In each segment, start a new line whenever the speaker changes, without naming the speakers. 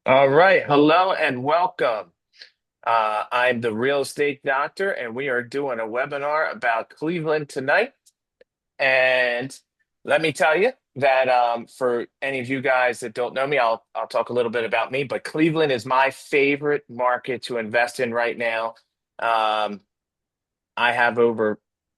All right. Hello and welcome. I'm the real estate doctor, and we are doing a webinar about Cleveland tonight. And let me tell you that for any of you guys that don't know me, I'll talk a little bit about me. But Cleveland is my favorite market to invest in right now. Um, I have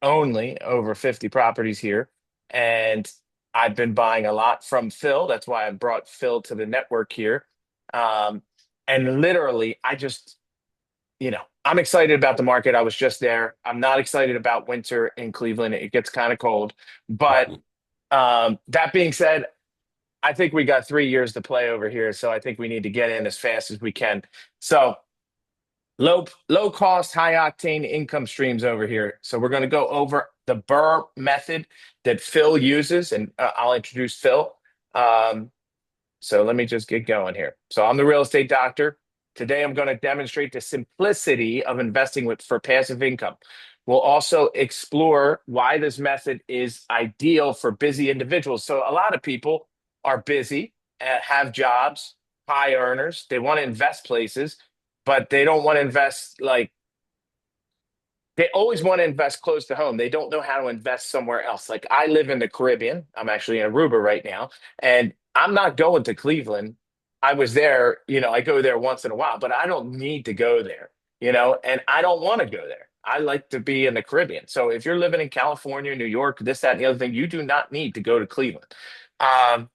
only over 50 properties here, and I've been buying a lot from Phil. That's why I brought Phil to the network here. Um, and literally, I'm excited about the market. I was just there. I'm not excited about winter in Cleveland. It gets kind of cold. But that being said, I think we got 3 years to play over here. So I think we need to get in as fast as we can. So low cost, high octane income streams over here. So we're going to go over the BRRRR method that Phil uses, and I'll introduce Phil. Um, so let me just get going here. So I'm the real estate doctor. Today I'm going to demonstrate the simplicity of investing for passive income. We'll also explore why this method is ideal for busy individuals. So a lot of people are busy, have jobs, high earners. They want to invest places, but they don't want to invest like they always want to invest close to home. They don't know how to invest somewhere else. Like I live in the Caribbean. I'm actually in Aruba right now, and I'm not going to Cleveland. I was there, I go there once in a while, but I don't need to go there, and I don't want to go there. I like to be in the Caribbean. So if you're living in California, New York, this, that, and the other thing, you do not need to go to Cleveland. Um,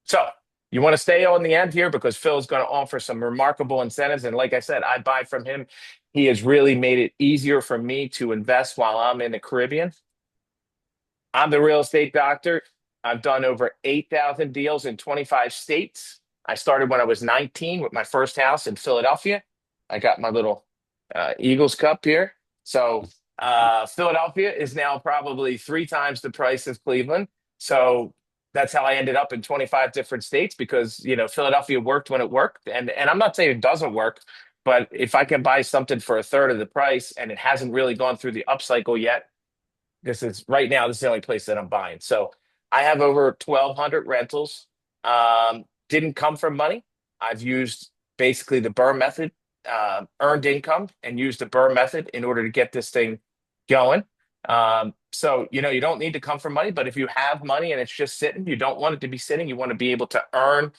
so you want to stay on the end here because Phil's going to offer some remarkable incentives. And like I said, I buy from him. He has really made it easier for me to invest while I'm in the Caribbean. I'm the real estate doctor. I've done over 8,000 deals in 25 states. I started when I was 19 with my first house in Philadelphia. I got my little Eagles cup here. So Philadelphia is now probably three times the price of Cleveland. So that's how I ended up in 25 different states because, Philadelphia worked when it worked. And I'm not saying it doesn't work, but if I can buy something for a third of the price and it hasn't really gone through the upcycle yet, this is the only place that I'm buying. So I have over 1,200 rentals. Didn't come from money. I've used basically the BRRRR method, earned income, and used the BRRRR method in order to get this thing going. So you don't need to come from money, but if you have money and it's just sitting, you don't want it to be sitting. You want to be able to earn.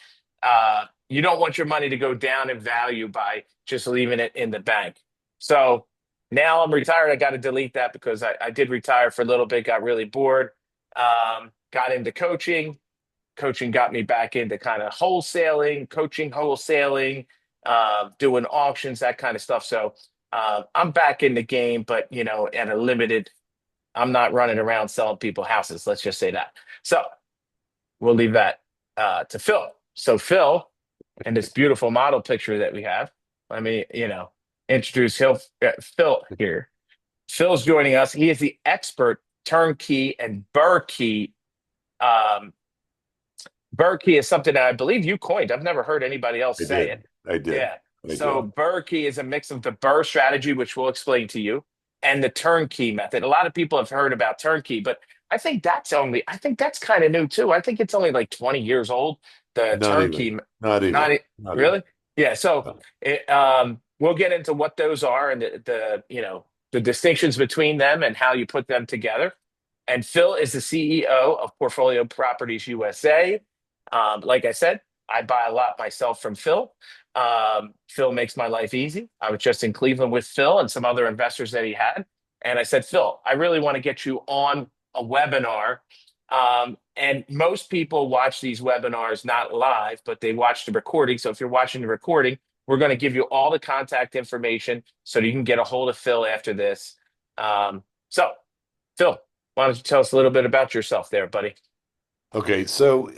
You don't want your money to go down in value by just leaving it in the bank. So now I'm retired. I got to delete that because I did retire for a little bit, got really bored, got into coaching. Coaching got me back into kind of wholesaling, coaching wholesaling, doing auctions, that kind of stuff. So I'm back in the game, but at a limited, I'm not running around selling people houses. Let's just say that. So we'll leave that to Phil. So Phil, and this beautiful model picture that we have, let me, introduce Phil here. Phil's joining us. He is the expert turnkey and BRRRR key. Um, BRRRR key is something that I believe you coined. I've never heard anybody else
I
say
did.
it.
I did.
Yeah.
I
So
did.
BRRRR key is a mix of the BRRRR strategy, which we'll explain to you, and the turnkey method. A lot of people have heard about turnkey, but I think that's kind of new too. I think it's only like 20 years old. The
Not even.
turnkey,
Not
not
even.
e-
Not even.
really? Yeah. So
No.
we'll get into what those are and the distinctions between them and how you put them together. And Phil is the CEO of Portfolio Properties USA. Like I said, I buy a lot myself from Phil. Phil makes my life easy. I was just in Cleveland with Phil and some other investors that he had. And I said, Phil, I really want to get you on a webinar. And most people watch these webinars not live, but they watch the recording. So if you're watching the recording, we're going to give you all the contact information so that you can get a hold of Phil after this. So, Phil, why don't you tell us a little bit about yourself there, buddy?
Okay, so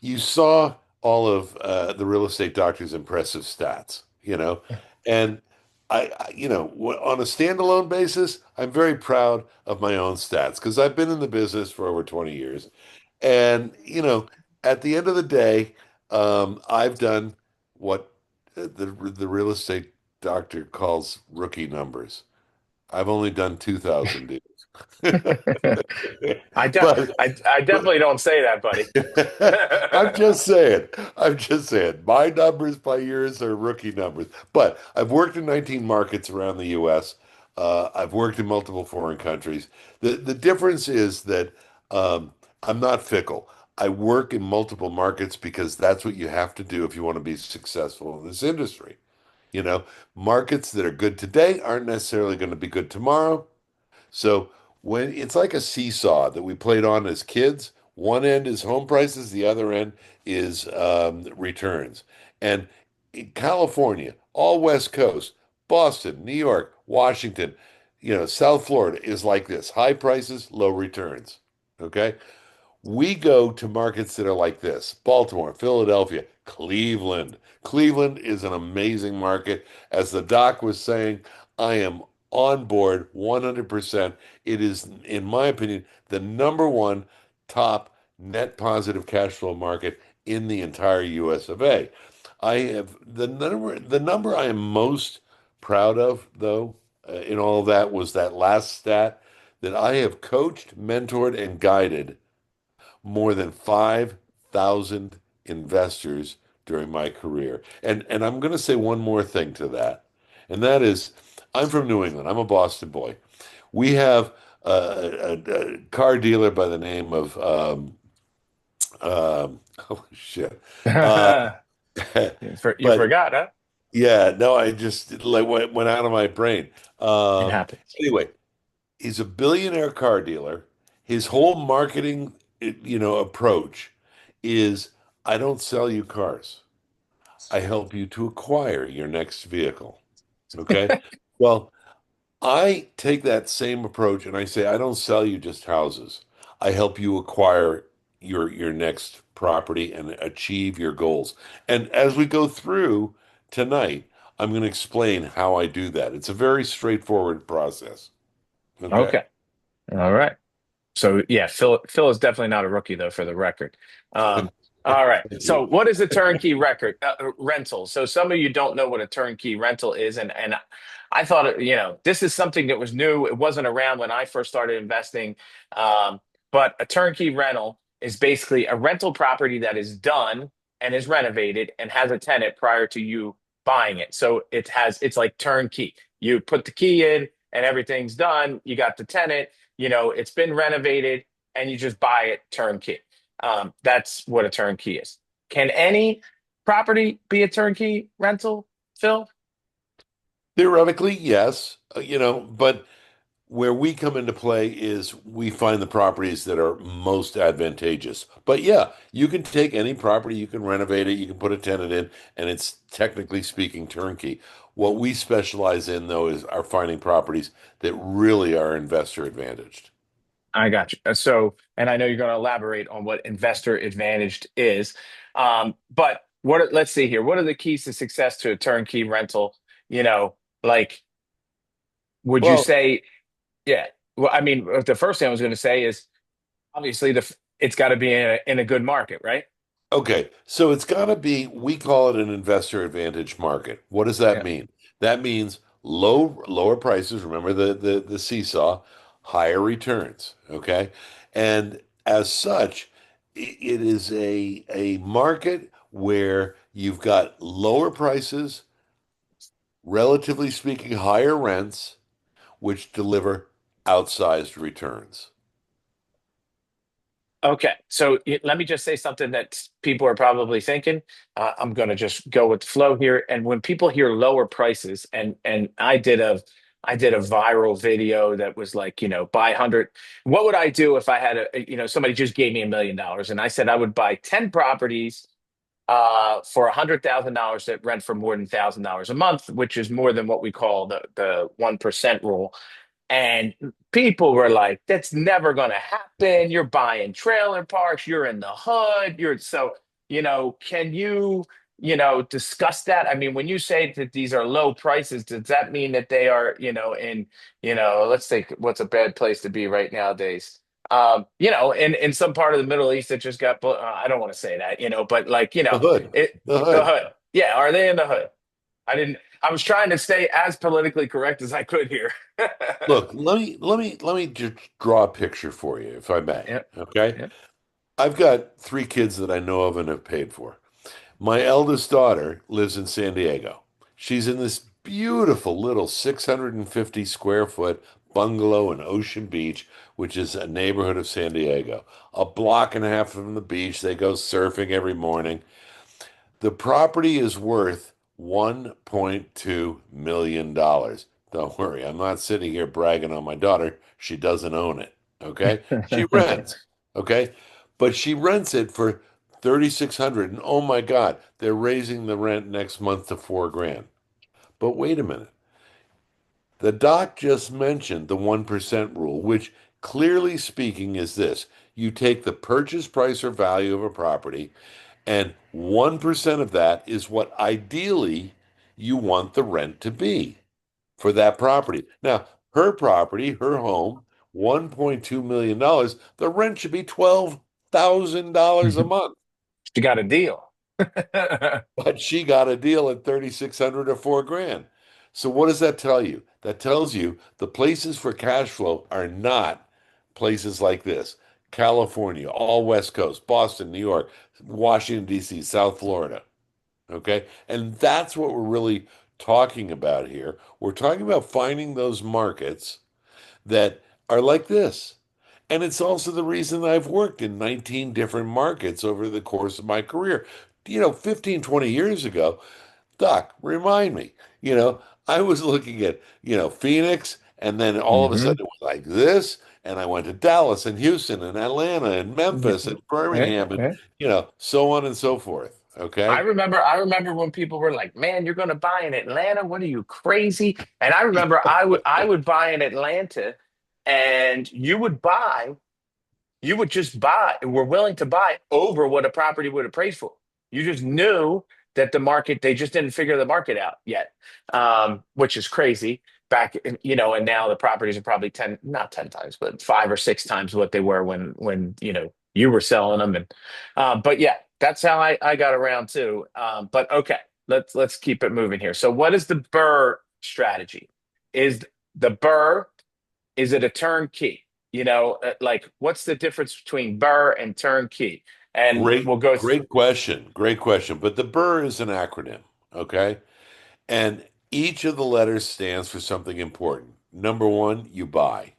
you saw all of the real estate doctor's impressive stats, and on a standalone basis, I'm very proud of my own stats because I've been in the business for over 20 years, and at the end of the day, I've done what the real estate doctor calls rookie numbers. I've only done 2,000 deals.
I, de
But
I
but
definitely don't say that, buddy.
I'm just saying. I'm just saying. My numbers by yours are rookie numbers. But I've worked in 19 markets around the U.S. I've worked in multiple foreign countries. The difference is that I'm not fickle. I work in multiple markets because that's what you have to do if you want to be successful in this industry. You know, markets that are good today aren't necessarily going to be good tomorrow. So when it's like a seesaw that we played on as kids, one end is home prices, the other end is returns. And in California, all West Coast, Boston, New York, Washington, South Florida is like this: high prices, low returns. Okay. We go to markets that are like this: Baltimore, Philadelphia, Cleveland. Cleveland is an amazing market. As the doc was saying, I am on board 100%. It is, in my opinion, the number one top net positive cash flow market in the entire US of A. I have the number I am most proud of, though, in all of that was that last stat that I have coached, mentored, and guided more than 5,000 investors during my career. And I'm going to say one more thing to that. And that is, I'm from New England. I'm a Boston boy. We have a car dealer by the name of oh shit. Uh,
You
but
forgot, huh?
yeah, no, I just like went out of my brain.
It
Uh,
happens.
anyway, he's a billionaire car dealer. His whole marketing, approach is, I don't sell you cars. I help you to acquire your next vehicle. Okay? Well, I take that same approach and I say, I don't sell you just houses. I help you acquire your next property and achieve your goals. And as we go through tonight, I'm going to explain how I do that. It's a very straightforward process. Okay.
Okay. All right. So yeah, Phil is definitely not a rookie though, for the record. Um, all right.
Thank
So
you.
what is a turnkey record rental? So some of you don't know what a turnkey rental is, and I thought this is something that was new. It wasn't around when I first started investing. Um, but a turnkey rental is basically a rental property that is done and is renovated and has a tenant prior to you buying it. So it's like turnkey. You put the key in and everything's done. You got the tenant, it's been renovated and you just buy it turnkey. That's what a turnkey is. Can any property be a turnkey rental, Phil?
Theoretically, yes, but where we come into play is we find the properties that are most advantageous. But yeah, you can take any property, you can renovate it, you can put a tenant in, and it's technically speaking turnkey. What we specialize in, though, is are finding properties that really are investor advantaged.
I got you. So, and I know you're going to elaborate on what investor advantaged is. But let's see here. What are the keys to success to a turnkey rental? You know, like, would you
Well,
say, yeah. Well, I mean, the first thing I was going to say is obviously it's got to be in a good market, right?
okay, so it's got to be, we call it an investor advantage market. What does that
Yeah.
mean? That means lower prices, remember the seesaw, higher returns, okay? And as such, it is a market where you've got lower prices, relatively speaking, higher rents, which deliver outsized returns.
Okay, so let me just say something that people are probably thinking. I'm going to just go with the flow here. And when people hear lower prices, and I did a viral video that was like, buy 100. What would I do if I had somebody just gave me $1 million, and I said I would buy 10 properties for $100,000 that rent for more than $1,000 a month, which is more than what we call the 1% rule. And people were like, that's never going to happen. You're buying trailer parks, you're in the hood, can you discuss that? I mean, when you say that these are low prices, does that mean that they are, let's think what's a bad place to be right nowadays? In some part of the Middle East that just I don't want to say that, but like,
The hood,
it,
the
the
hood.
hood. Yeah. Are they in the hood? I didn't. I was trying to stay as politically correct as I could here.
Look, let me just draw a picture for you, if I may.
Yep.
Okay.
Yep.
I've got three kids that I know of and have paid for. My eldest daughter lives in San Diego. She's in this beautiful little 650 square foot bungalow in Ocean Beach, which is a neighborhood of San Diego. A block and a half from the beach. They go surfing every morning. The property is worth $1.2 million. Don't worry, I'm not sitting here bragging on my daughter. She doesn't own it. Okay. She rents. Okay. But she rents it for 3,600. And oh my God, they're raising the rent next month to 4 grand. But wait a minute. The doc just mentioned the 1% rule, which clearly speaking is this. You take the purchase price or value of a property, and 1% of that is what ideally you want the rent to be for that property. Now, her property, her home, $1.2 million, the rent should be $12,000 a month.
She got a deal.
But she got a deal at 3,600 or 4 grand. So what does that tell you? That tells you the places for cash flow are not places like this. California, all West Coast, Boston, New York, Washington, D.C., South Florida. Okay. And that's what we're really talking about here. We're talking about finding those markets that are like this. And it's also the reason I've worked in 19 different markets over the course of my career. 15, 20 years ago, Doc, remind me, I was looking at, Phoenix, and then all of a
Hmm.
sudden it was like this. And I went to Dallas and Houston and Atlanta and
Yeah,
Memphis and Birmingham and,
yeah.
so on and so forth. Okay.
I remember when people were like, "Man, you're going to buy in Atlanta? What are you crazy?" And I remember I would buy in Atlanta, and you would just buy, were willing to buy over what a property would appraise for. You just knew that they just didn't figure the market out yet, which is crazy. And now the properties are probably 10, not 10 times, but 5 or 6 times what they were when, you were selling them. But yeah, that's how I got around too. But okay, let's keep it moving here. So what is the BRRRR strategy? Is the BRRRR is it a turnkey? Like what's the difference between BRRRR and turnkey? And
Great,
we'll go.
great question. Great question. But the BRRRR is an acronym. Okay. And each of the letters stands for something important. Number one, you buy.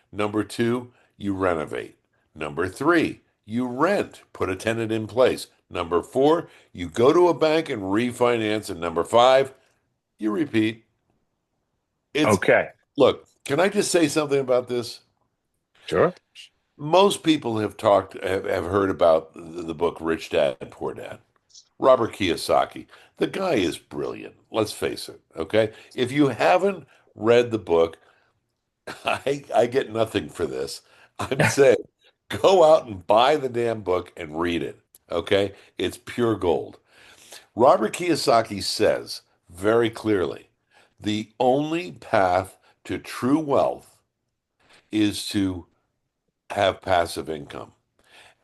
Number two, you renovate. Number three, you rent, put a tenant in place. Number four, you go to a bank and refinance. And number five, you repeat. It's,
Okay,
look, can I just say something about this?
sure.
Most people have heard about the book Rich Dad, Poor Dad. Robert Kiyosaki. The guy is brilliant. Let's face it. Okay. If you haven't read the book, I get nothing for this. I'm saying go out and buy the damn book and read it. Okay. It's pure gold. Robert Kiyosaki says very clearly the only path to true wealth is to have passive income.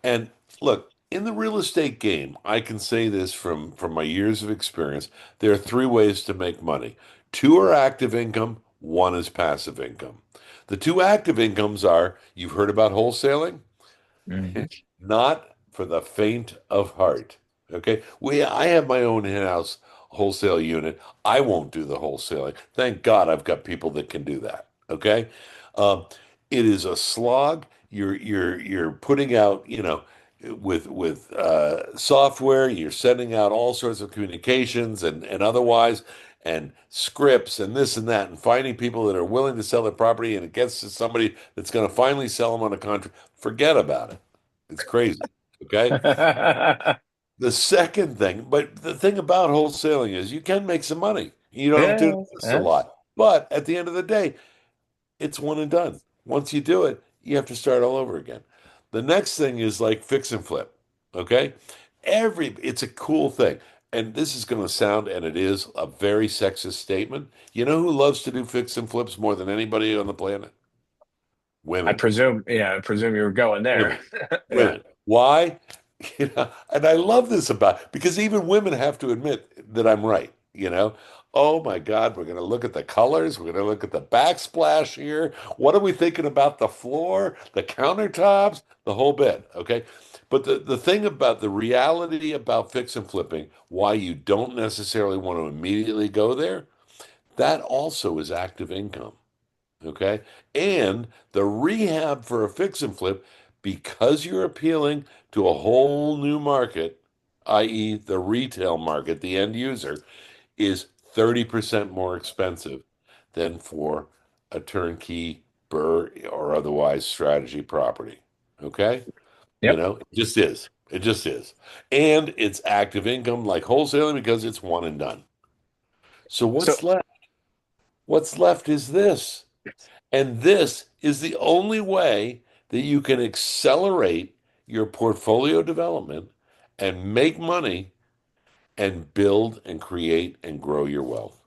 And look, in the real estate game, I can say this from my years of experience. There are three ways to make money. Two are active income, one is passive income. The two active incomes are, you've heard about wholesaling?
Mhm.
Not for the faint of heart. Okay. I have my own in-house wholesale unit. I won't do the wholesaling. Thank God I've got people that can do that. Okay. Um, it is a slog. You're putting out, with software, you're sending out all sorts of communications and otherwise, and scripts and this and that, and finding people that are willing to sell their property, and it gets to somebody that's going to finally sell them on a contract. Forget about it. It's crazy. Okay. The second thing, but the thing about wholesaling is you can make some money. You don't have to
Yeah,
invest a
yeah.
lot. But at the end of the day, it's one and done. Once you do it, you have to start all over again. The next thing is like fix and flip. Okay. It's a cool thing. And this is going to sound, and it is, a very sexist statement. You know who loves to do fix and flips more than anybody on the planet? Women.
I presume you were going there.
Women,
Yeah.
women. Why? And I love this about because even women have to admit that I'm right. you know? Oh my God, we're going to look at the colors. We're going to look at the backsplash here. What are we thinking about the floor, the countertops, the whole bit? Okay. But the thing about the reality about fix and flipping, why you don't necessarily want to immediately go there, that also is active income. Okay. And the rehab for a fix and flip, because you're appealing to a whole new market, i.e., the retail market, the end user, is 30% more expensive than for a turnkey BRRRR or otherwise strategy property. Okay.
Yep.
It just is. It just is. And it's active income like wholesaling because it's one and done. So
So
what's left? What's left is this. And this is the only way that you can accelerate your portfolio development and make money and build and create and grow your wealth.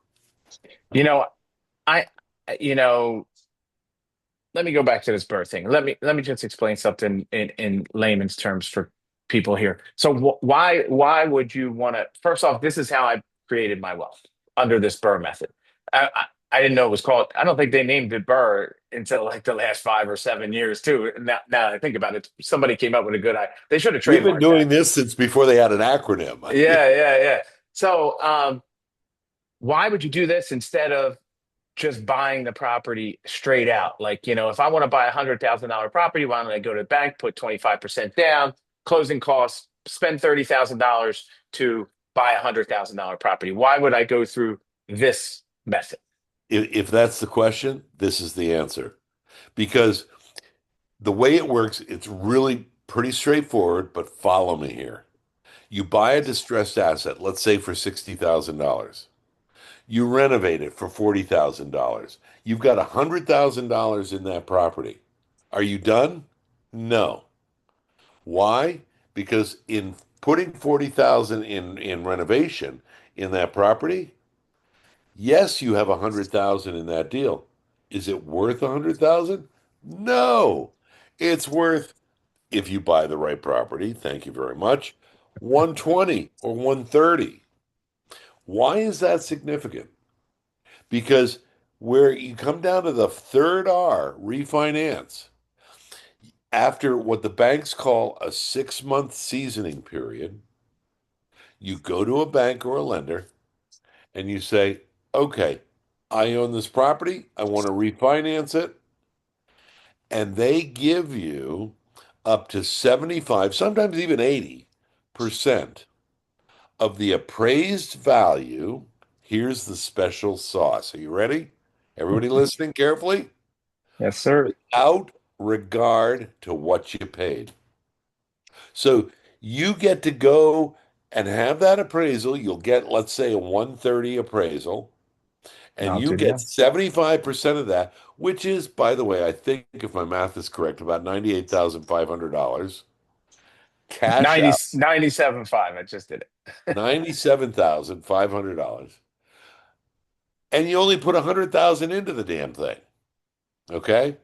you know, I you know, let me go back to this birth thing. Let me just explain something in layman's terms for people here. So why would you want to? First off, this is how I created my wealth under this Burr method. I didn't know it was called. I don't think they named it Burr until like the last 5 or 7 years too. Now that I think about it, somebody came up with a good idea. They should have
We've been
trademarked that.
doing this since before they had an acronym.
Yeah, yeah, yeah. So why would you do this instead of just buying the property straight out? Like, if I want to buy $100,000 property, why don't I go to the bank, put 25% down, closing costs, spend $30,000 to buy $100,000 property? Why would I go through this method?
If that's the question, this is the answer. Because the way it works, it's really pretty straightforward, but follow me here. You buy a distressed asset, let's say for $60,000. You renovate it for $40,000. You've got $100,000 in that property. Are you done? No. Why? Because in putting 40,000 in renovation in that property, yes, you have 100,000 in that deal. Is it worth 100,000? No. It's worth, if you buy the right property, thank you very much, 120 or 130. Why is that significant? Because where you come down to the third R, refinance, after what the banks call a 6 month seasoning period, you go to a bank or a lender and you say, okay, I own this property. I want to refinance it. And they give you up to 75, sometimes even 80% of the appraised value. Here's the special sauce. Are you ready? Everybody listening carefully?
Yes, sir.
Without regard to what you paid. So you get to go and have that appraisal. You'll get, let's say, a 130 appraisal, and
I'll
you
do
get
that.
75% of that, which is, by the way, I think if my math is correct, about $98,500 cash
90,
out,
97.5. I just did it.
$97,500, and you only put 100,000 into the damn thing. Okay?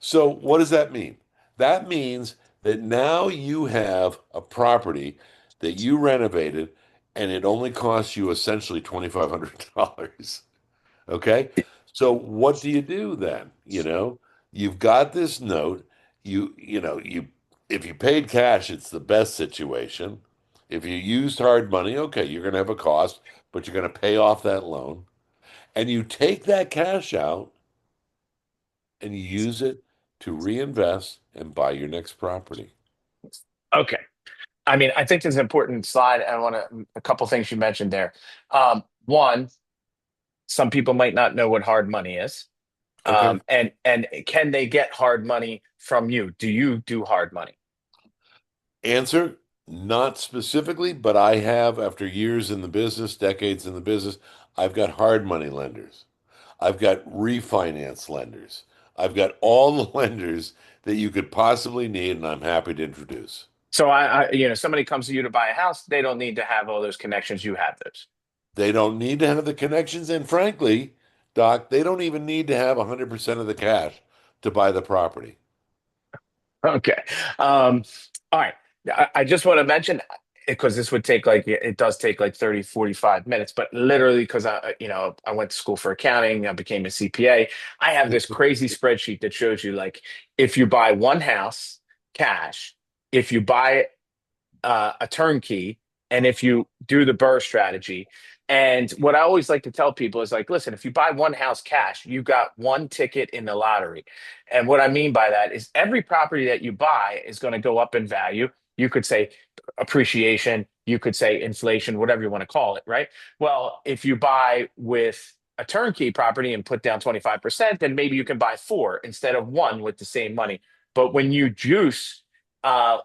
So what does that mean? That means that now you have a property that you renovated and it only costs you essentially $2,500. Okay? So what do you do then? You've got this note. You if you paid cash, it's the best situation. If you used hard money, okay, you're going to have a cost, but you're going to pay off that loan. And you take that cash out and you use it to reinvest and buy your next property.
Okay. I mean, I think there's an important slide. I want to, a couple things you mentioned there. One, some people might not know what hard money is.
Okay.
And can they get hard money from you? Do you do hard money?
Answer, not specifically, but I have, after years in the business, decades in the business, I've got hard money lenders. I've got refinance lenders. I've got all the lenders that you could possibly need, and I'm happy to introduce.
So somebody comes to you to buy a house, they don't need to have all those connections. You have those.
They don't need to have the connections, and frankly, Doc, they don't even need to have 100% of the cash to buy the property.
Okay. All right. I just want to mention because this would take like it does take like 30, 45 minutes, but literally because I went to school for accounting, I became a CPA. I have this crazy spreadsheet that shows you like if you buy one house cash, if you buy a turnkey, and if you do the BRRRR strategy. And what I always like to tell people is like, listen, if you buy one house cash, you got one ticket in the lottery. And what I mean by that is every property that you buy is going to go up in value. You could say appreciation, you could say inflation, whatever you want to call it, right? Well, if you buy with a turnkey property and put down 25%, then maybe you can buy four instead of one with the same money. But when you juice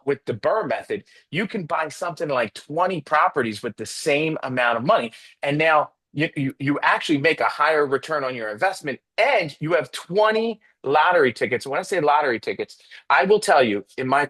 with the BRRRR method, you can buy something like 20 properties with the same amount of money. And now you actually make a higher return on your investment and you have 20 lottery tickets. When I say lottery tickets, I will tell you in my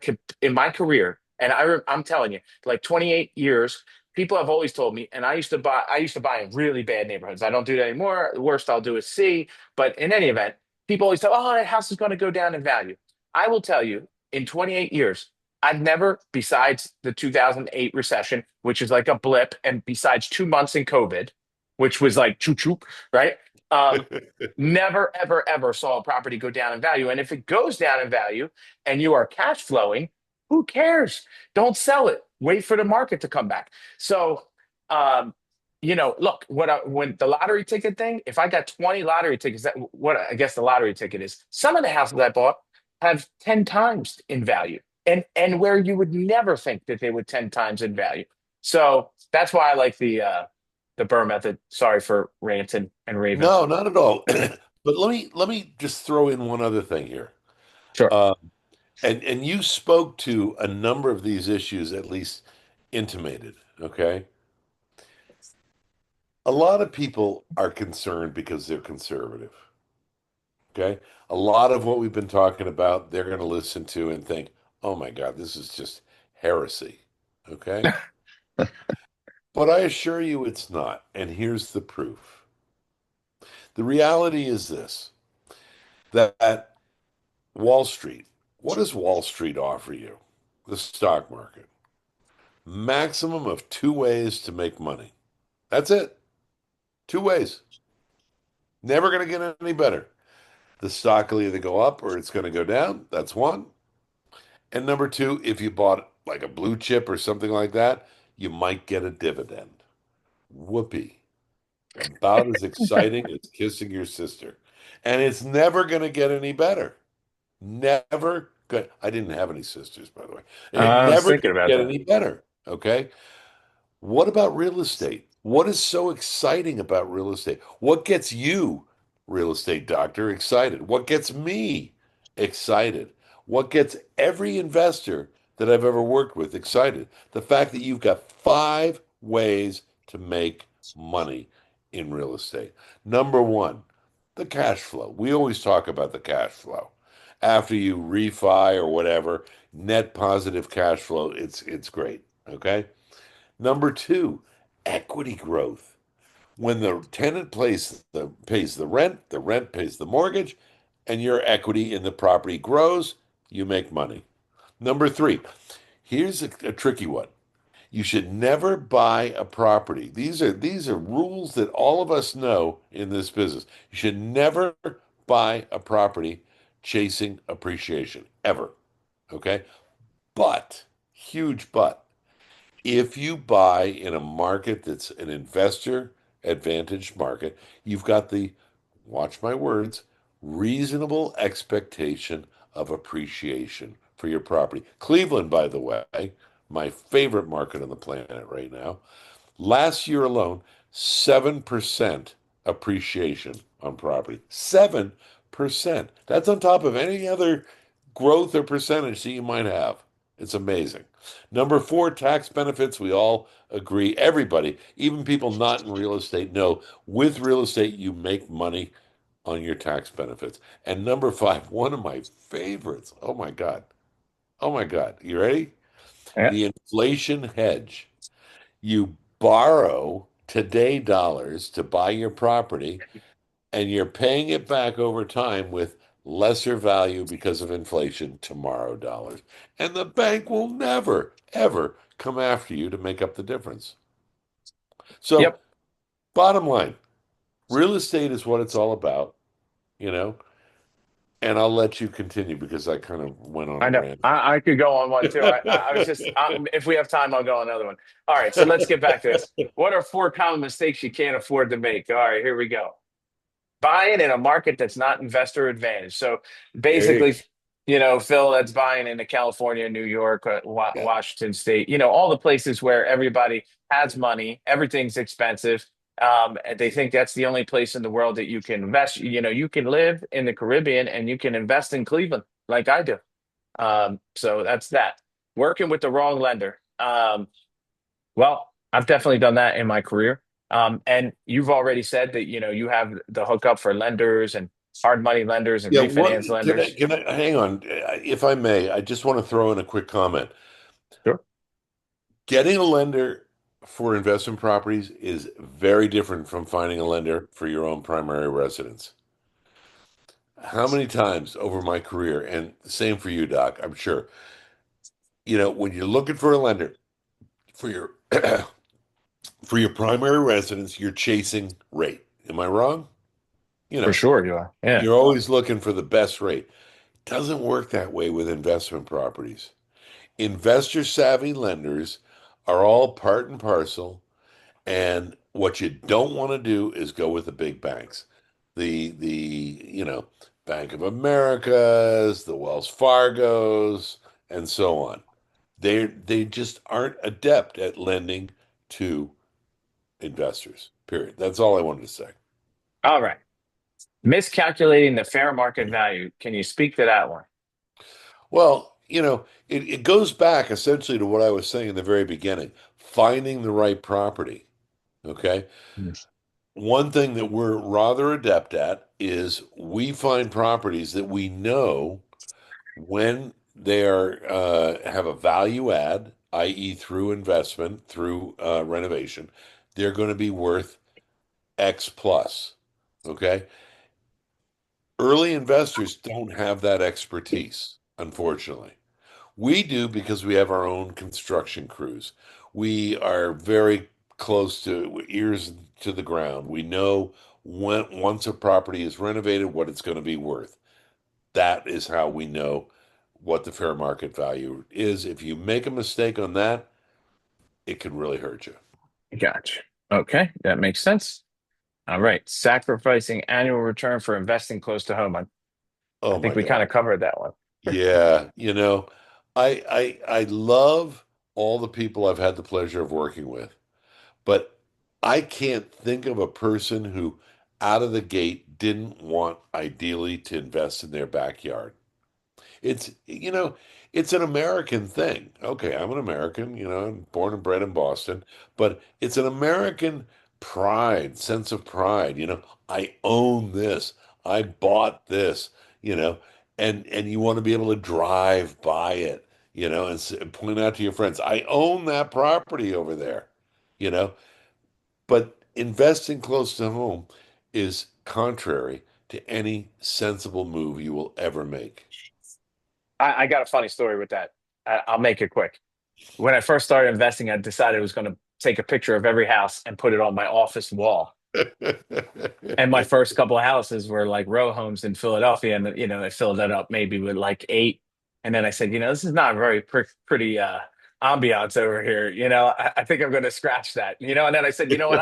career, and I'm telling you, like 28 years, people have always told me, and I used to buy in really bad neighborhoods. I don't do that anymore. The worst I'll do is C. But in any event, people always tell, oh, that house is going to go down in value. I will tell you, in 28 years, I've never, besides the 2008 recession, which is like a blip, and besides 2 months in COVID, which was like choo choo, right? Um, Never, ever, ever saw a property go down in value. And if it goes down in value and you are cash flowing, who cares? Don't sell it. Wait for the market to come back. So, um, look, when the lottery ticket thing, if I got 20 lottery tickets, that what I guess the lottery ticket is, some of the houses I bought have 10 times in value. And where you would never think that they would 10 times in value. So that's why I like the BRRRR method. Sorry for ranting and raving.
No, not at all. But let me just throw in one other thing here.
Sure.
Uh, and you spoke to a number of these issues, at least intimated. Okay, a lot of people are concerned because they're conservative. Okay, a lot of what we've been talking about, they're going to listen to and think, "Oh my God, this is just heresy." Okay, but I assure you, it's not. And here's the proof. The reality is this: that Wall Street. What does Wall Street offer you? The stock market. Maximum of two ways to make money. That's it. Two ways. Never going to get any better. The stock will either go up or it's going to go down. That's one. And number two, if you bought like a blue chip or something like that, you might get a dividend. Whoopee. About as exciting as kissing your sister. And it's never going to get any better. Never good. I didn't have any sisters, by the way. It
I was
never
thinking
gonna
about
get
that.
any better. Okay. What about real estate? What is so exciting about real estate? What gets you, real estate doctor, excited? What gets me excited? What gets every investor that I've ever worked with excited? The fact that you've got five ways to make money in real estate. Number one, the cash flow. We always talk about the cash flow. After you refi or whatever, net positive cash flow, it's great. Okay. Number two, equity growth. When the tenant pays the rent pays the mortgage, and your equity in the property grows, you make money. Number three, here's a tricky one. You should never buy a property. These are rules that all of us know in this business. You should never buy a property chasing appreciation ever. Okay? But, huge but, if you buy in a market that's an investor advantage market, you've got the, watch my words, reasonable expectation of appreciation for your property. Cleveland, by the way, my favorite market on the planet right now. Last year alone, 7% appreciation on property. 7%. That's on top of any other growth or percentage that you might have. It's amazing. Number four, tax benefits. We all agree. Everybody, even people not in real estate, know with real estate, you make money on your tax benefits. And number five, one of my favorites. Oh my God. Oh my God. You ready?
Yeah.
The inflation hedge. You borrow today dollars to buy your property, and you're paying it back over time with lesser value because of inflation tomorrow dollars. And the bank will never, ever come after you to make up the difference. So,
Yep.
bottom line, real estate is what it's all about, you know, and I'll let you continue because I kind of went on a
I know.
rant.
I could go on one too. I was just, if we have time, I'll go on another one. All right. So let's get back to this. What are four common mistakes you can't afford to make? All right. Here we go. Buying in a market that's not investor advantage. So
There you
basically, Phil, that's buying into California, New York,
go.
Washington State, all the places where everybody has money, everything's expensive. And they think that's the only place in the world that you can invest. You can live in the Caribbean and you can invest in Cleveland like I do. So that's that. Working with the wrong lender. Well, I've definitely done that in my career. And you've already said that, you have the hookup for lenders and hard money lenders and
Yeah,
refinance lenders.
can I hang on, if I may, I just want to throw in a quick comment.
Sure.
Getting a lender for investment properties is very different from finding a lender for your own primary residence. How many times over my career, and same for you, Doc, I'm sure, when you're looking for a lender for your for your primary residence, you're chasing rate. Am I wrong? You
For
know,
sure you are. Yeah.
you're always looking for the best rate. Doesn't work that way with investment properties. Investor savvy lenders are all part and parcel. And what you don't want to do is go with the big banks. The Bank of Americas, the Wells Fargos, and so on. They just aren't adept at lending to investors. Period. That's all I wanted to say.
All right. Miscalculating the fair market value. Can you speak to that one?
Well, it goes back essentially to what I was saying in the very beginning, finding the right property. Okay. One thing that we're rather adept at is we find properties that we know when they are have a value add, i.e., through investment, through renovation, they're going to be worth X plus. Okay. Early investors don't have that expertise, unfortunately. We do because we have our own construction crews. We are very close to ears to the ground. We know when once a property is renovated, what it's going to be worth. That is how we know what the fair market value is. If you make a mistake on that, it can really hurt you.
Gotcha. Okay. That makes sense. All right. Sacrificing annual return for investing close to home. I
Oh
think
my
we kind
God.
of covered that one.
Yeah, I love all the people I've had the pleasure of working with. But I can't think of a person who, out of the gate, didn't want ideally to invest in their backyard. It's an American thing. Okay, I'm an American, I'm born and bred in Boston, but it's an American pride, sense of pride. I own this. I bought this, you know, and you want to be able to drive by it, and point out to your friends, I own that property over there, you know. But investing close to home is contrary to any sensible move you will ever make.
I got a funny story with that. I'll make it quick. When I first started investing, I decided I was going to take a picture of every house and put it on my office wall. And my first couple of houses were like row homes in Philadelphia, and I filled that up maybe with like eight. And then I said, this is not very pretty ambiance over here. I think I'm going to scratch that. And then I said, you know what?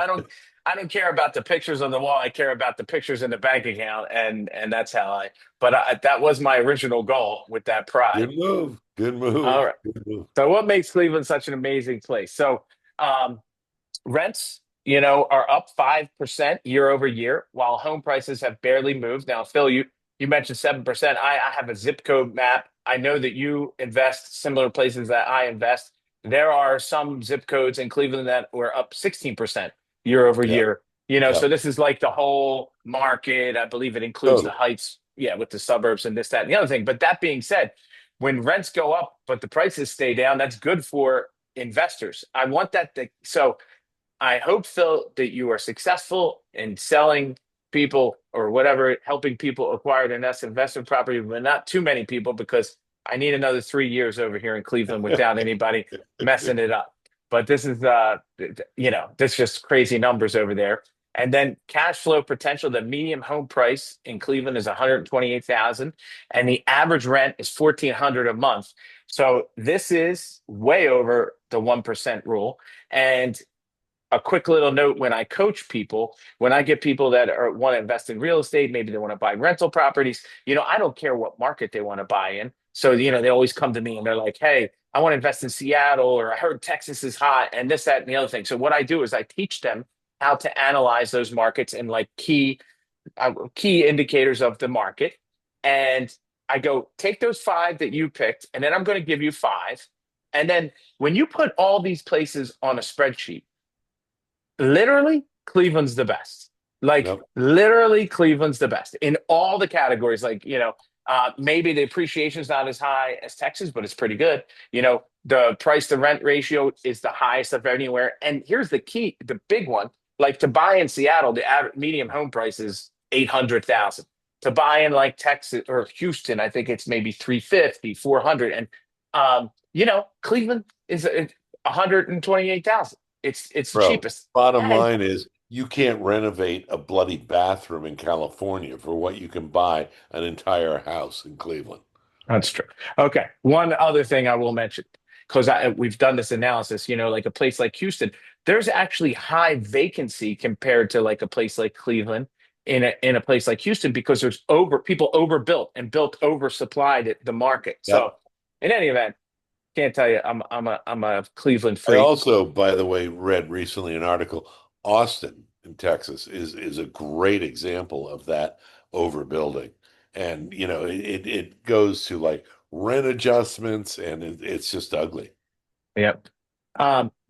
I don't care about the pictures on the wall. I care about the pictures in the bank account, and that's how I. But that was my original goal with that pride.
Good move. Good
All
move.
right.
Good move.
So, what makes Cleveland such an amazing place? So, um, rents, are up 5% year over year, while home prices have barely moved. Now, Phil, you mentioned 7%. I have a zip code map. I know that you invest similar places that I invest. There are some zip codes in Cleveland that were up 16% year over
Yeah.
year.
Yeah.
So this is like the whole market. I believe it includes the
Totally.
heights, yeah, with the suburbs and this, that, and the other thing. But that being said, when rents go up, but the prices stay down, that's good for investors. I want that so I hope, Phil, that you are successful in selling people or whatever, helping people acquire their next investment property, but not too many people because I need another 3 years over here in Cleveland without anybody messing it up. But this is this just crazy numbers over there. And then cash flow potential, the median home price in Cleveland is 128,000 and the average rent is 1,400 a month. So this is way over the 1% rule. And a quick little note, when I coach people, when I get people that want to invest in real estate, maybe they want to buy rental properties, I don't care what market they want to buy in. So, they always come to me and they're like, hey, I want to invest in Seattle, or I heard Texas is hot, and this, that, and the other thing. So what I do is I teach them how to analyze those markets and like key indicators of the market. And I go, take those five that you picked, and then I'm going to give you five. And then when you put all these places on a spreadsheet, literally Cleveland's the best. Like
Yep.
literally Cleveland's the best in all the categories. Like, maybe the appreciation is not as high as Texas, but it's pretty good. The price to rent ratio is the highest of anywhere. And here's the key, the big one. Like to buy in Seattle, the average medium home price is 800,000. To buy in like Texas or Houston, I think it's maybe 350, 400. And Cleveland is 128,000. It's the
Bro,
cheapest.
bottom
And
line is you can't renovate a bloody bathroom in California for what you can buy an entire house in Cleveland.
that's true. Okay. One other thing I will mention, because we've done this analysis, like a place like Houston, there's actually high vacancy compared to like a place like Cleveland in a place like Houston, because there's people overbuilt and built oversupplied at the market. So
Yep.
in any event, can't tell you I'm a Cleveland
I
freak.
also, by the way, read recently an article. Austin in Texas is a great example of that overbuilding. And it goes to like rent adjustments and it's just ugly.
Yep.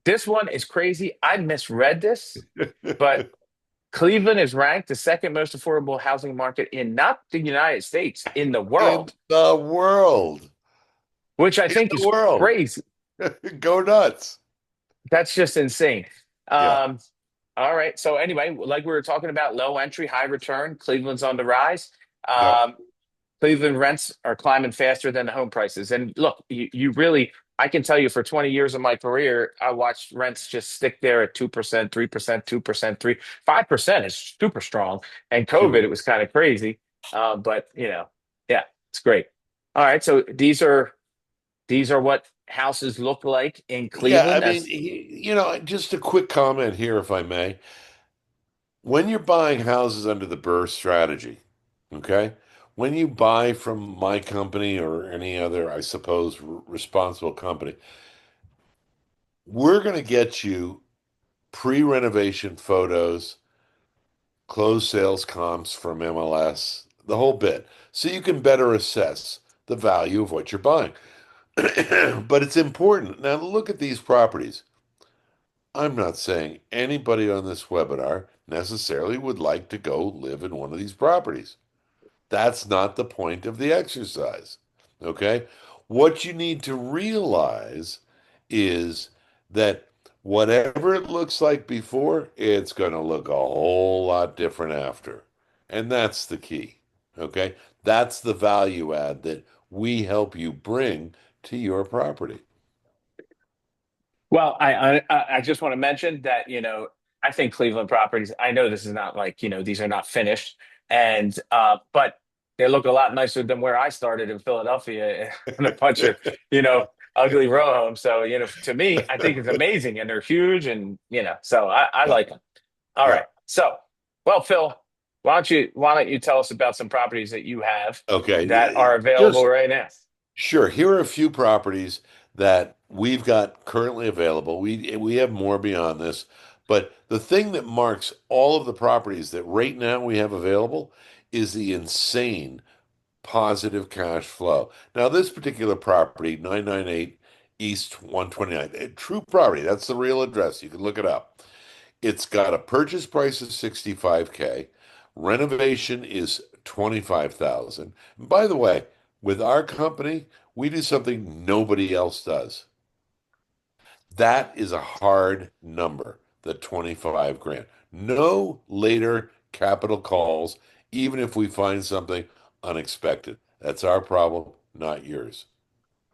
This one is crazy. I misread this, but Cleveland is ranked the second most affordable housing market in not the United States, in the
In
world,
the world.
which I
In
think
the
is
world.
crazy.
Go nuts.
That's just insane.
Yeah.
Um, all right. So anyway, like we were talking about, low entry, high return. Cleveland's on the rise.
Yeah.
Um, Cleveland rents are climbing faster than the home prices. And look, you really, I can tell you for 20 years of my career, I watched rents just stick there at 2%, 3%, 2%, 5% is super strong. And COVID,
Super.
it was kind of crazy. But yeah, it's great. All right. So these are what houses look like in
Yeah, I
Cleveland
mean,
as
just a quick comment here, if I may. When you're buying houses under the BRRRR strategy, okay? When you buy from my company or any other, I suppose, responsible company, we're going to get you pre-renovation photos, closed sales comps from MLS, the whole bit, so you can better assess the value of what you're buying. But it's important. Now, look at these properties. I'm not saying anybody on this webinar necessarily would like to go live in one of these properties. That's not the point of the exercise. Okay? What you need to realize is that whatever it looks like before, it's going to look a whole lot different after. And that's the key. Okay? That's the value add that we help you bring to your property.
well. I just want to mention that I think Cleveland properties. I know this is not like these are not finished, and but they look a lot nicer than where I started in Philadelphia in a bunch of ugly row homes. So to me, I think it's amazing, and they're huge, and so I
Yeah.
like them. All
Yeah.
right, so well, Phil, why don't you tell us about some properties that you have that
Okay.
are available
Just
right now?
sure. Here are a few properties that we've got currently available. We have more beyond this, but the thing that marks all of the properties that right now we have available is the insane positive cash flow. Now, this particular property, 998 East 129, a true property. That's the real address. You can look it up. It's got a purchase price of 65K. Renovation is 25,000. By the way, with our company, we do something nobody else does. That is a hard number, the 25 grand. No later capital calls, even if we find something unexpected. That's our problem, not yours.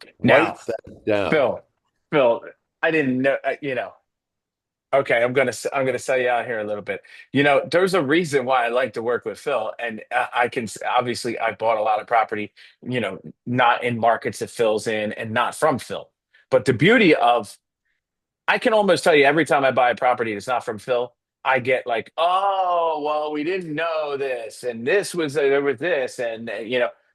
Write
Now,
that down.
Phil, Phil, I didn't know, okay, I'm gonna sell you out here a little bit. There's a reason why I like to work with Phil, and I can obviously I bought a lot of property, not in markets that Phil's in, and not from Phil. But the beauty of I can almost tell you every time I buy a property that's not from Phil, I get like, oh, well, we didn't know this, and this was there was this, and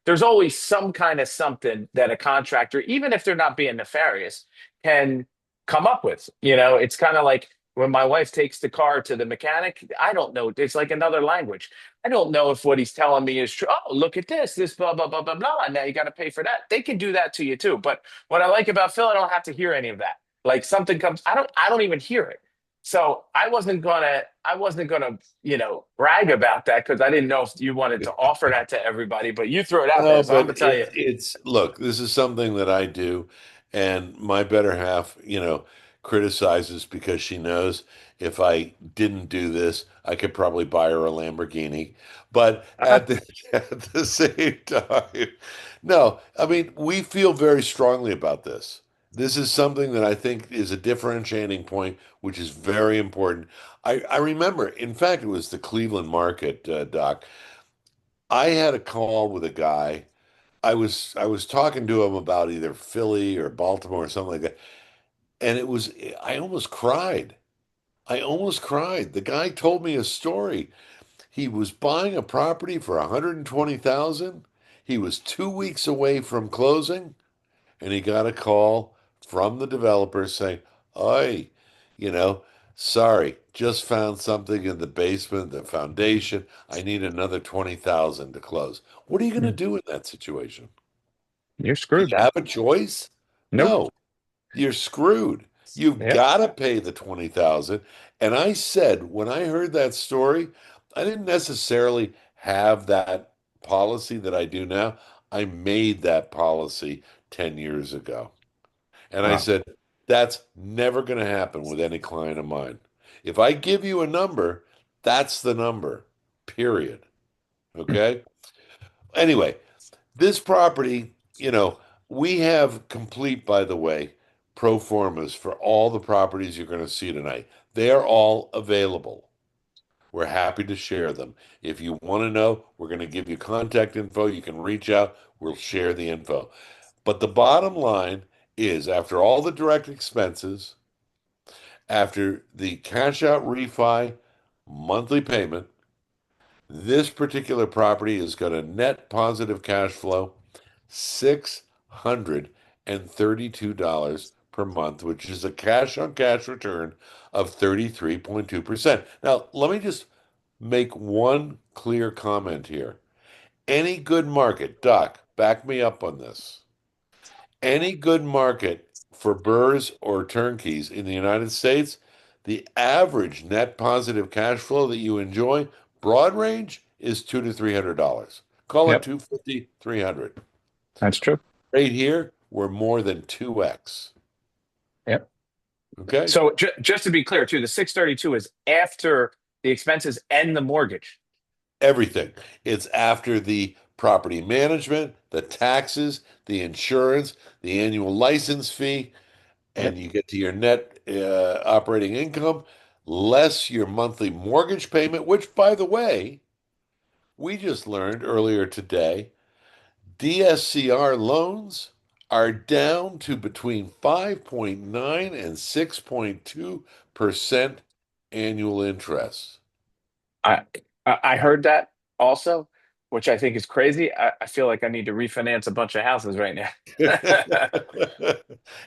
there's always some kind of something that a contractor, even if they're not being nefarious, can come up with. It's kind of like when my wife takes the car to the mechanic. I don't know. It's like another language. I don't know if what he's telling me is true. Oh, look at this blah blah blah blah blah. Now you got to pay for that. They can do that to you too. But what I like about Phil, I don't have to hear any of that. Like something comes, I don't even hear it. So I wasn't gonna, brag about that because I didn't know if you wanted to offer that to everybody, but you threw it out there.
No,
So I'm
but
gonna tell you,
it's look, this is something that I do, and my better half, criticizes because she knows if I didn't do this, I could probably buy her a Lamborghini. But at the at the same time, no, I mean, we feel very strongly about this. This is something that I think is a differentiating point, which is very important. I remember, in fact, it was the Cleveland market, Doc. I had a call with a guy. I was talking to him about either Philly or Baltimore or something like that, and I almost cried. I almost cried. The guy told me a story. He was buying a property for 120,000. He was 2 weeks away from closing, and he got a call from the developer saying, "Oi, you know, sorry, just found something in the basement, the foundation. I need another 20,000 to close." What are you going to do in that situation?
you're
Do
screwed,
you
man.
have a choice?
Nope.
No, you're screwed. You've
Yep.
got to pay the 20,000. And I said, when I heard that story, I didn't necessarily have that policy that I do now. I made that policy 10 years ago. And I
Wow.
said, that's never going to happen with any client of mine. If I give you a number, that's the number, period. Okay. Anyway, this property, we have complete, by the way, pro formas for all the properties you're going to see tonight. They are all available. We're happy to share them. If you want to know, we're going to give you contact info. You can reach out. We'll share the info. But the bottom line is after all the direct expenses, after the cash out refi monthly payment, this particular property is going to net positive cash flow $632 per month, which is a cash on cash return of 33.2%. Now, let me just make one clear comment here. Any good market, Doc, back me up on this. Any good market for BRRRRs or turnkeys in the United States, the average net positive cash flow that you enjoy, broad range, is $200 to $300. Call it
Yep.
250, 300.
That's true.
Right here, we're more than 2x.
Yep.
Okay?
So just to be clear, too, the 632 is after the expenses and the mortgage.
Everything. It's after the property management, the taxes, the insurance, the annual license fee, and
Yep.
you get to your net operating income, less your monthly mortgage payment, which, by the way, we just learned earlier today, DSCR loans are down to between 5.9 and 6.2% annual interest.
I I heard that also, which I think is crazy. I feel like I need to refinance a bunch of houses right now.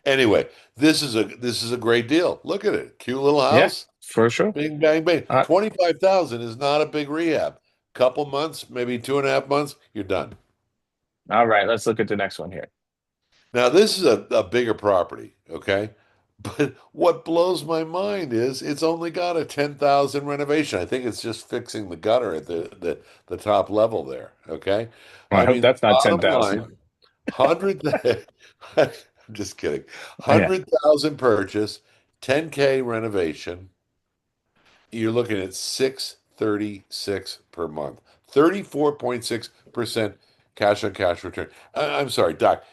Anyway, this is a great deal. Look at it. Cute little
Yeah,
house.
for sure.
Bing bang bang.
Uh,
25,000 is not a big rehab. Couple months, maybe 2.5 months, you're done.
all right, let's look at the next one here.
Now, this is a bigger property, okay? But what blows my mind is it's only got a 10,000 renovation. I think it's just fixing the gutter at the top level there, okay?
Well, I
I
hope
mean,
that's not
bottom
10,000.
line, 100, I'm just kidding.
Yeah.
100,000 purchase, 10K renovation. You're looking at 636 per month. 34.6% cash on cash return. I'm sorry, Doc.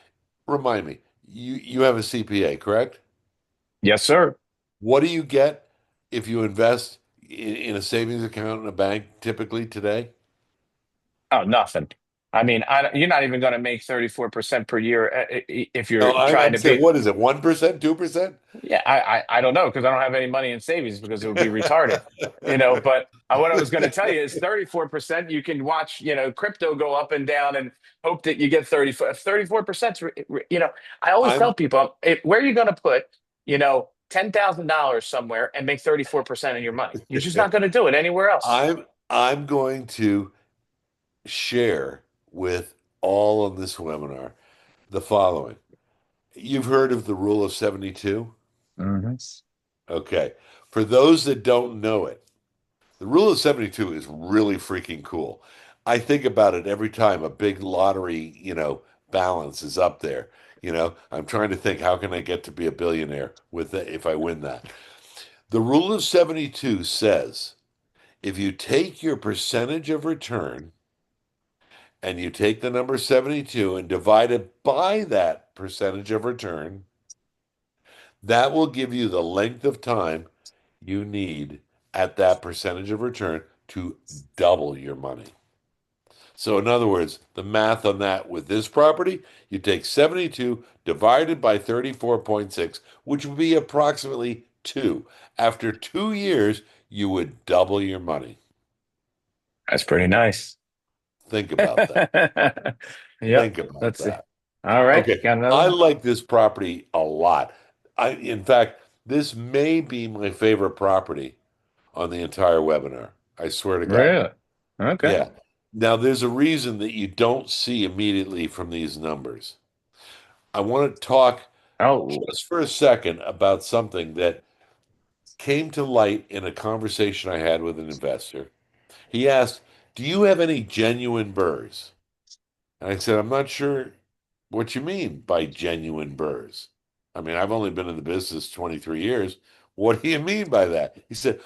Remind me, You have a CPA, correct?
Yes, sir.
What do you get if you invest in a savings account in a bank typically today?
Oh, nothing. I mean, you're not even going to make 34% per year if you're
No,
trying
I'm
to
saying,
be.
what is it, 1%, 2%?
Yeah, I don't know because I don't have any money in savings because it would be retarded, But what I was going to tell you is 34%. You can watch, crypto go up and down and hope that you get 34%. I always tell
I'm
people, where are you going to put, $10,000 somewhere and make 34% of your money? You're just not going to do it anywhere else.
I'm going to share with all on this webinar the following. You've heard of the rule of 72?
Hmm.
Okay. For those that don't know it, the rule of 72 is really freaking cool. I think about it every time a big lottery, balance is up there. I'm trying to think, how can I get to be a billionaire with it if I win that? The rule of 72 says if you take your percentage of return and you take the number 72 and divide it by that percentage of return, that will give you the length of time you need at that percentage of return to double your money. So, in other words, the math on that with this property, you take 72 divided by 34.6, which would be approximately 2. After 2 years, you would double your money.
That's pretty nice.
Think about that.
Yep.
Think about
Let's see.
that.
All right.
Okay,
Got another
I
one?
like this property a lot. In fact, this may be my favorite property on the entire webinar. I swear to God.
Really? Okay.
Yeah. Now, there's a reason that you don't see immediately from these numbers. I want to talk
Oh,
just for a second about something that came to light in a conversation I had with an investor. He asked, "Do you have any genuine burrs?" And I said, "I'm not sure what you mean by genuine burrs. I mean, I've only been in the business 23 years. What do you mean by that?" He said,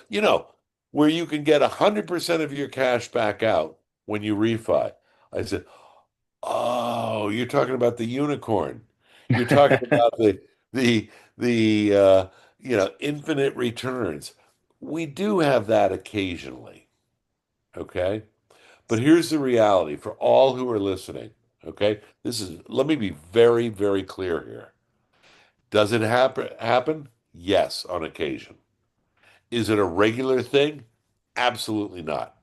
where you can get 100% of your cash back out when you refi. I said, "Oh, you're talking about the unicorn. You're talking about the infinite returns. We do have that occasionally, okay? But here's the reality for all who are listening, okay? Let me be very, very clear here. Does it happen? Yes, on occasion. Is it a regular thing? Absolutely not.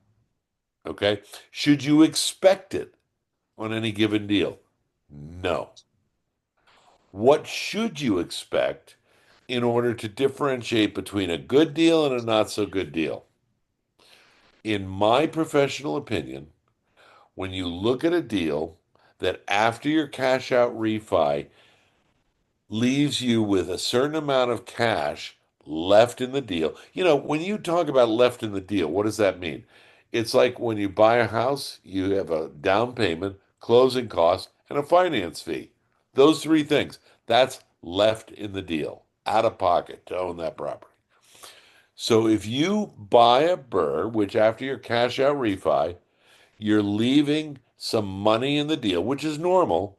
Okay? Should you expect it on any given deal? No. What should you expect in order to differentiate between a good deal and a not so good deal? In my professional opinion, when you look at a deal that after your cash out refi leaves you with a certain amount of cash left in the deal. When you talk about left in the deal, what does that mean? It's like when you buy a house, you have a down payment, closing costs, and a finance fee. Those three things. That's left in the deal, out of pocket to own that property. So if you buy a BRRRR, which after your cash out refi, you're leaving some money in the deal, which is normal,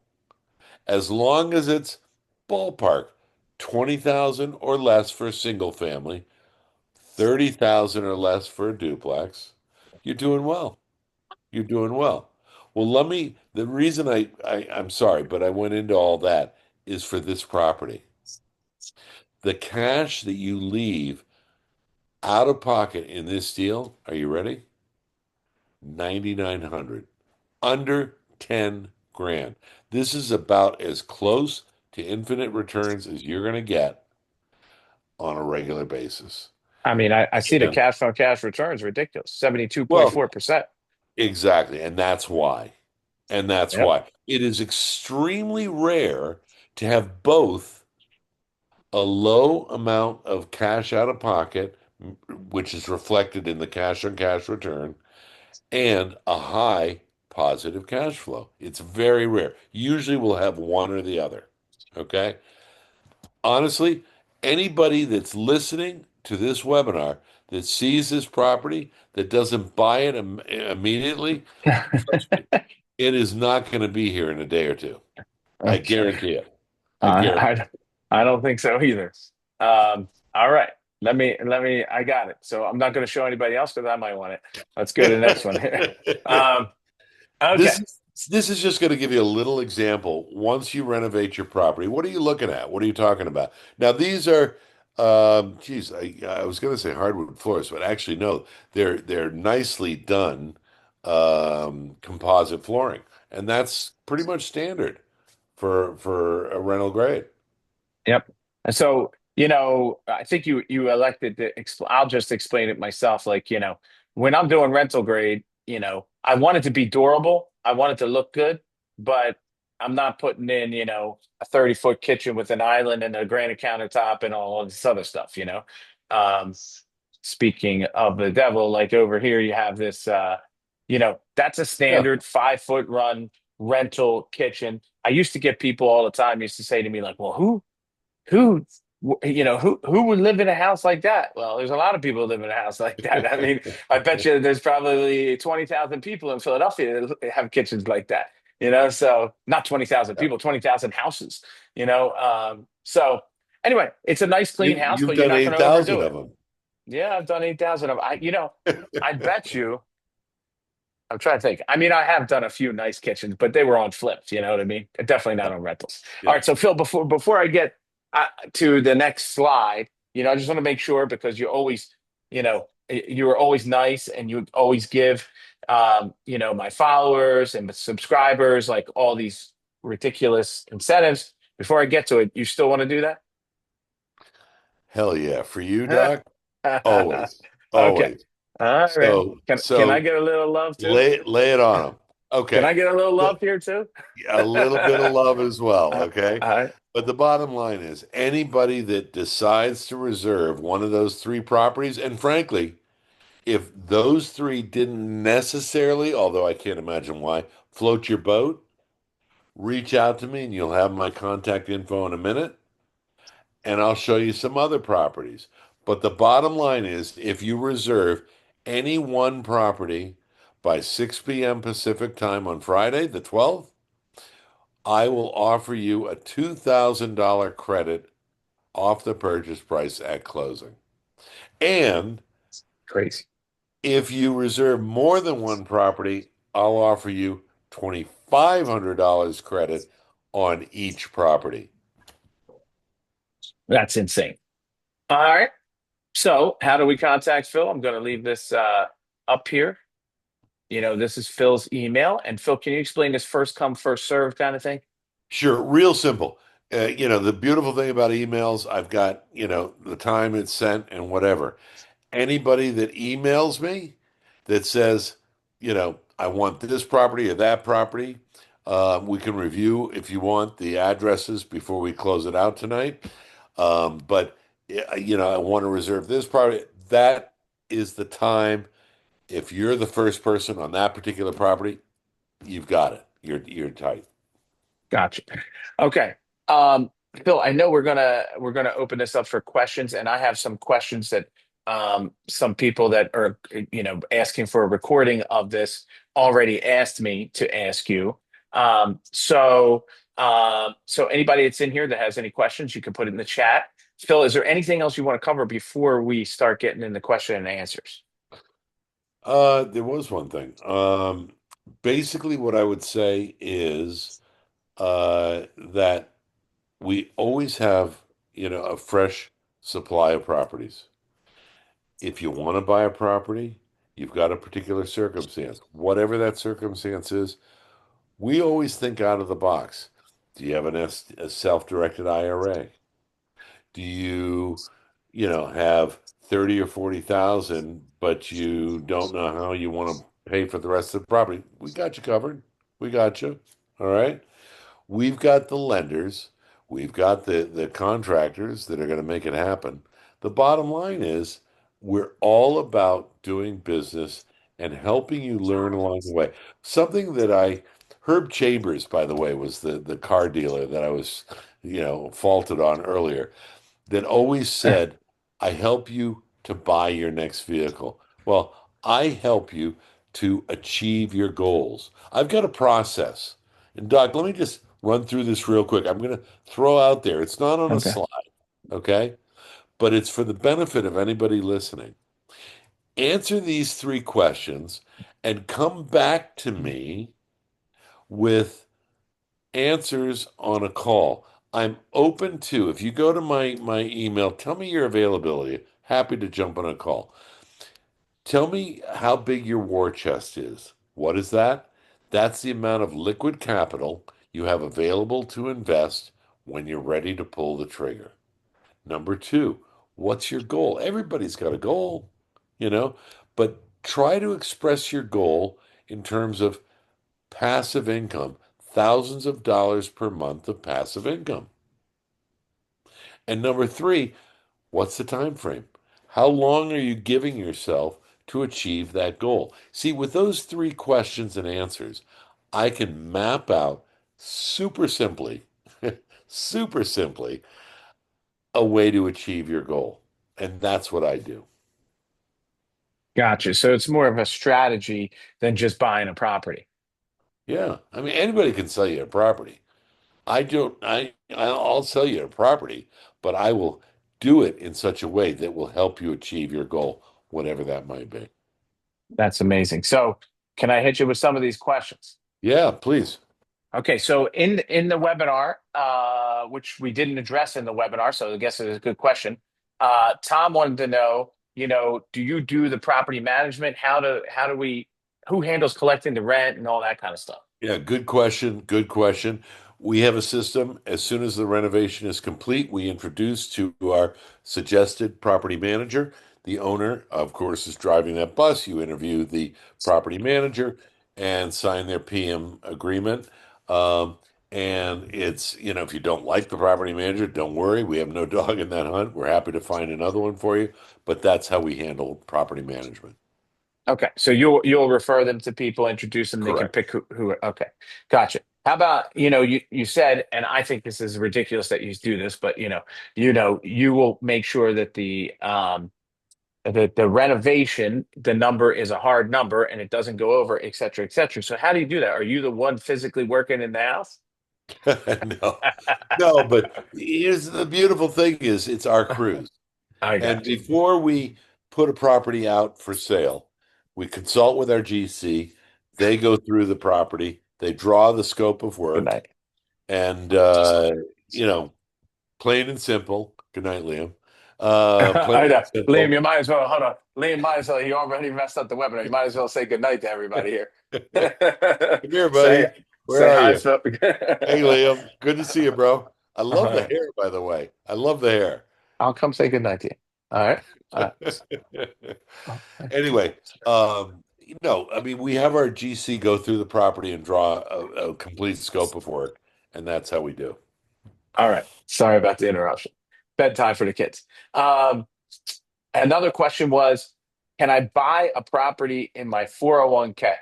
as long as it's ballpark 20,000 or less for a single family, 30,000 or less for a duplex, you're doing well. You're doing well. Well, the reason I'm sorry, but I went into all that is for this property. The cash that you leave out of pocket in this deal, are you ready? 9,900, under 10 grand. This is about as close to infinite returns as you're going to get on a regular basis.
I mean, I see the
And
cash on cash returns ridiculous,
well,
72.4%.
exactly. And that's why. And that's
Yep.
why it is extremely rare to have both a low amount of cash out of pocket, which is reflected in the cash on cash return, and a high positive cash flow. It's very rare. Usually we'll have one or the other. Okay. Honestly, anybody that's listening to this webinar that sees this property that doesn't buy it immediately, trust me, it is not going to be here in a day or two. I
Okay.
guarantee it. I guarantee.
I don't think so either. All right. I got it. So I'm not going to show anybody else because I might want it. Let's go to the next one here. Um, okay.
This this is just going to give you a little example. Once you renovate your property, what are you looking at? What are you talking about? Now, these are, geez, I was going to say hardwood floors, but actually no, they're nicely done composite flooring, and that's pretty much standard for a rental grade.
Yep. And so, I think you elected to I'll just explain it myself. Like, when I'm doing rental grade, I want it to be durable. I want it to look good, but I'm not putting in, a 30-foot kitchen with an island and a granite countertop and all of this other stuff. Um, Speaking of the devil, like over here, you have this, that's a
Yeah.
standard 5-foot run rental kitchen. I used to get people all the time used to say to me like, well, who who would live in a house like that? Well, there's a lot of people who live in a house like that. I mean, I bet you there's probably 20,000 people in Philadelphia that have kitchens like that. So not 20,000
Yeah.
people, 20,000 houses. So anyway, it's a nice clean house,
You've
but you're
done
not going to
8,000
overdo
of
it.
them.
Yeah, I've done 8,000 of I bet you I'm trying to think. I mean, I have done a few nice kitchens, but they were on flips. You know what I mean? Definitely not
Yeah.
on rentals. All
Yeah.
right. So Phil, before I get to the next slide, I just want to make sure because you were always nice and you always give, my followers and subscribers like all these ridiculous incentives. Before I get to it, you still want to do
Hell yeah. For you,
that?
Doc, always,
Okay.
always.
All right.
So,
Can I
so
get a little love too?
lay it on them.
Can
Okay.
I get a little
So,
love here too?
a little bit of love as well.
All
Okay.
right.
But the bottom line is anybody that decides to reserve one of those three properties, and frankly, if those three didn't necessarily, although I can't imagine why, float your boat, reach out to me and you'll have my contact info in a minute, and I'll show you some other properties. But the bottom line is if you reserve any one property by 6 p.m. Pacific time on Friday, the 12th, I will offer you a $2,000 credit off the purchase price at closing. And
Crazy.
if you reserve more than one property, I'll offer you $2,500 credit on each property.
That's insane. All right. So, how do we contact Phil? I'm going to leave this up here. This is Phil's email. And Phil, can you explain this first come, first serve kind of thing?
Sure, real simple. The beautiful thing about emails, I've got, the time it's sent and whatever. Anybody that emails me that says, I want this property or that property, we can review if you want the addresses before we close it out tonight. But I want to reserve this property. That is the time. If you're the first person on that particular property, you've got it. You're tight.
Gotcha. Okay. Um, Phil, I know we're gonna open this up for questions, and I have some questions that some people that are asking for a recording of this already asked me to ask you. So anybody that's in here that has any questions, you can put it in the chat. Phil, is there anything else you want to cover before we start getting in the question and answers?
There was one thing. Basically, what I would say is that we always have, a fresh supply of properties. If you want to buy a property, you've got a particular circumstance. Whatever that circumstance is, we always think out of the box. Do you have a self-directed IRA? Do you, have 30 or 40,000, but you don't know how you want to pay for the rest of the property? We got you covered. We got you. All right. We've got the lenders, we've got the contractors that are going to make it happen. The bottom line is we're all about doing business and helping you learn along the way. Something that Herb Chambers, by the way, was the car dealer that I was, faulted on earlier, that always said, I help you to buy your next vehicle. Well, I help you to achieve your goals. I've got a process. And Doc, let me just run through this real quick. I'm going to throw out there. It's not on a
Okay.
slide, okay? But it's for the benefit of anybody listening. Answer these three questions and come back to me with answers on a call. I'm open to, if you go to my email, tell me your availability. Happy to jump on a call. Tell me how big your war chest is. What is that? That's the amount of liquid capital you have available to invest when you're ready to pull the trigger. Number two, what's your goal? Everybody's got a goal, you know, but try to express your goal in terms of passive income, thousands of dollars per month of passive income. And number three, what's the time frame? How long are you giving yourself to achieve that goal? See, with those three questions and answers, I can map out super simply, super simply, a way to achieve your goal. And that's what I do.
Gotcha. So it's more of a strategy than just buying a property.
Yeah. I mean, anybody can sell you a property. I don't, I'll sell you a property, but I will do it in such a way that will help you achieve your goal, whatever that might be.
That's amazing. So can I hit you with some of these questions?
Yeah, please.
Okay, so in the webinar, which we didn't address in the webinar, so I guess it is a good question. Tom wanted to know, do you do the property management? How do we, who handles collecting the rent and all that kind of stuff?
Yeah, good question. Good question. We have a system. As soon as the renovation is complete, we introduce to our suggested property manager. The owner, of course, is driving that bus. You interview the property manager and sign their PM agreement. Um, and it's, if you don't like the property manager, don't worry. We have no dog in that hunt. We're happy to find another one for you. But that's how we handle property management.
Okay, so you'll refer them to people, introduce them, they can
Correct.
pick who. Okay, gotcha. How about, you said, and I think this is ridiculous that you do this, but you will make sure that the renovation, the number is a hard number and it doesn't go over, et cetera, et cetera. So how do you do that? Are you the one physically working in the house?
No, no, but here's the beautiful thing is it's our cruise.
I
And
got you.
before we put a property out for sale, we consult with our GC. They go through the property, they draw the scope of
Good
work,
night.
and you know, plain and simple. Good night, Liam. Plain
I know.
and
Liam,
simple.
you might as well, hold on. Liam might as well, you already messed up the webinar. You might as well say good night to everybody here.
Come here,
Say,
buddy. Where
say
are
hi,
you?
Phil.
Hey, Liam. Good to see you, bro. I
All
love the
right.
hair, by the way. I love the hair.
I'll come say good night to you. All right. All right. Oh,
Anyway, I mean, we have our GC go through the property and draw a complete scope of work, and that's how we do.
all right. Sorry about the interruption. Bedtime for the kids. Um, Another question was, can I buy a property in my 401k?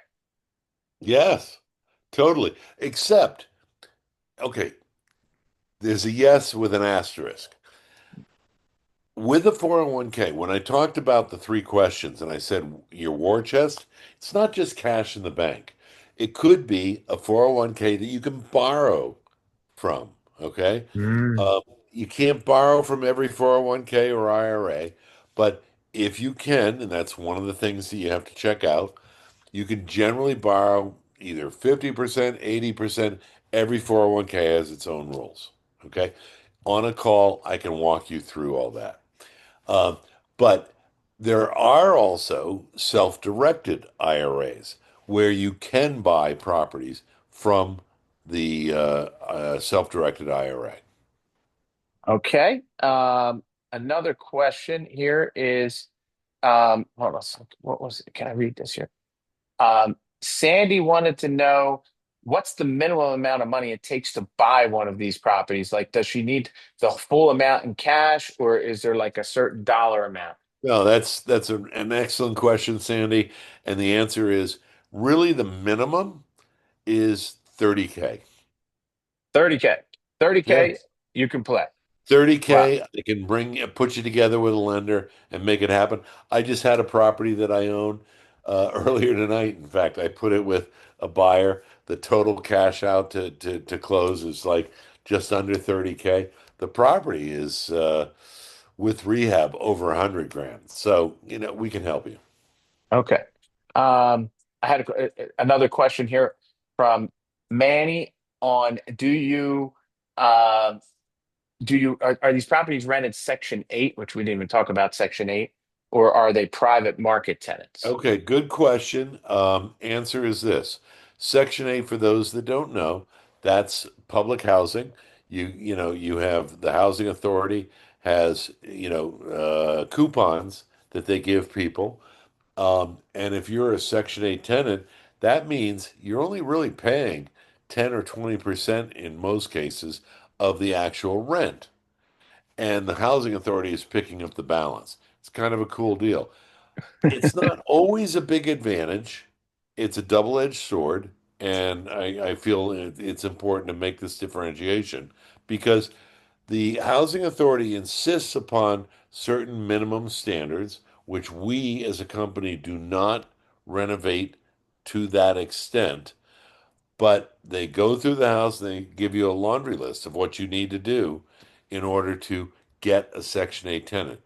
Yes, totally. Except, okay, there's a yes with an asterisk. With the 401k, when I talked about the three questions and I said your war chest, it's not just cash in the bank. It could be a 401k that you can borrow from. Okay.
Mm.
Uh, you can't borrow from every 401k or IRA, but if you can, and that's one of the things that you have to check out, you can generally borrow either 50%, 80%. Every 401k has its own rules. Okay. On a call, I can walk you through all that. Uh, but there are also self-directed IRAs where you can buy properties from the self-directed IRA.
Okay. Another question here is, hold on a second. What was it? Can I read this here? Sandy wanted to know what's the minimum amount of money it takes to buy one of these properties? Like, does she need the full amount in cash, or is there like a certain dollar amount?
No, that's an excellent question, Sandy. And the answer is really the minimum is 30K.
30K.
Yeah.
30K, you can play. Wow.
30K, I can put you together with a lender and make it happen. I just had a property that I own. earlier tonight. In fact, I put it with a buyer. The total cash out to close is like just under 30K. The property is with rehab over 100 grand. So, we can help you.
Okay. I had another question here from Manny on are these properties rented Section 8, which we didn't even talk about Section 8, or are they private market tenants?
Okay, good question. Answer is this. Section 8, for those that don't know, that's public housing. You have the housing authority has, coupons that they give people. And if you're a Section 8 tenant, that means you're only really paying 10 or 20% in most cases of the actual rent. And the housing authority is picking up the balance. It's kind of a cool deal. It's not always a big advantage. It's a double-edged sword, and I feel it's important to make this differentiation because the housing authority insists upon certain minimum standards, which we as a company do not renovate to that extent. But they go through the house and they give you a laundry list of what you need to do in order to get a Section 8 tenant.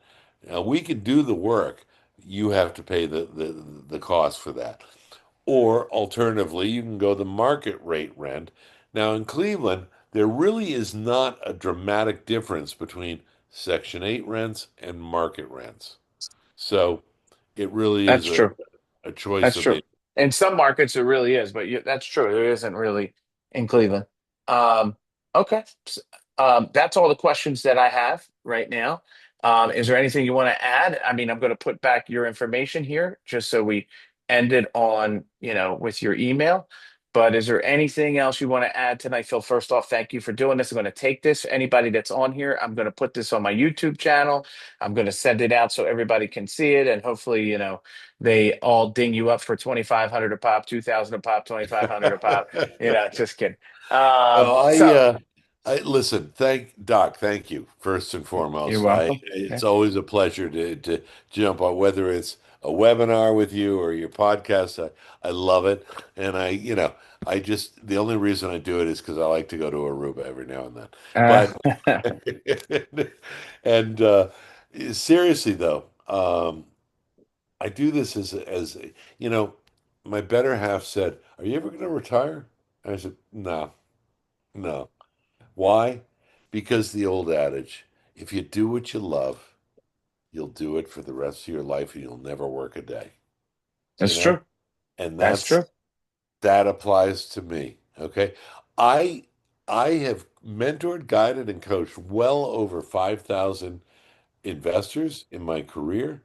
Now, we can do the work. You have to pay the cost for that. Or alternatively, you can go the market rate rent. Now, in Cleveland, there really is not a dramatic difference between Section 8 rents and market rents. So it really
That's
is
true.
a choice
That's
of the.
true. In some markets, it really is, but that's true. There isn't really in Cleveland. Um, okay. That's all the questions that I have right now. Is there anything you want to add? I mean, I'm going to put back your information here just so we end it on, with your email. But is there anything else you want to add tonight, Phil? First off, thank you for doing this. I'm going to take this. Anybody that's on here, I'm going to put this on my YouTube channel. I'm going to send it out so everybody can see it. And hopefully, they all ding you up for 2,500 a pop, 2,000 a pop, 2,500 a pop. Just kidding.
No,
So
I listen. Thank you first and
you're
foremost.
welcome. Yeah.
It's always a pleasure to jump on, whether it's a webinar with you or your podcast. I love it, and I just the only reason I do it is because I like to go to Aruba every now and then.
Uh,
But and seriously though, I do this as you know, my better half said, "Are you ever going to retire?" And I said, "No, no." Why? Because the old adage, if you do what you love, you'll do it for the rest of your life and you'll never work a day, you
that's
know?
true.
And
That's true.
that applies to me. Okay. I I have mentored, guided, and coached well over 5,000 investors in my career.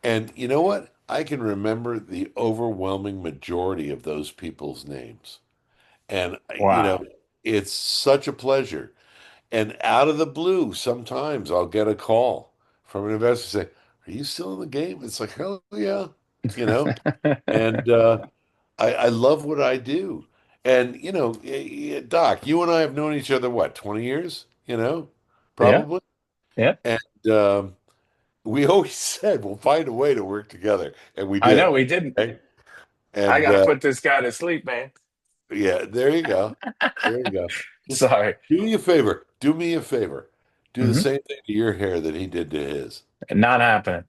And you know what? I can remember the overwhelming majority of those people's names. And
Wow.
it's such a pleasure. And out of the blue, sometimes I'll get a call from an investor say, "Are you still in the game?" It's like, hell yeah, you know. And I love what I do. And Doc, you and I have known each other what, 20 years?
Yeah.
Probably.
Yeah.
And we always said we'll find a way to work together, and we
I know
did.
we didn't.
Okay?
I
And
got to put this guy to sleep, man.
yeah, there you go. There you go. Just
Sorry.
do me a favor. Do me a favor. Do the
Mhm.
same thing to your hair that he did to his.
Not happening.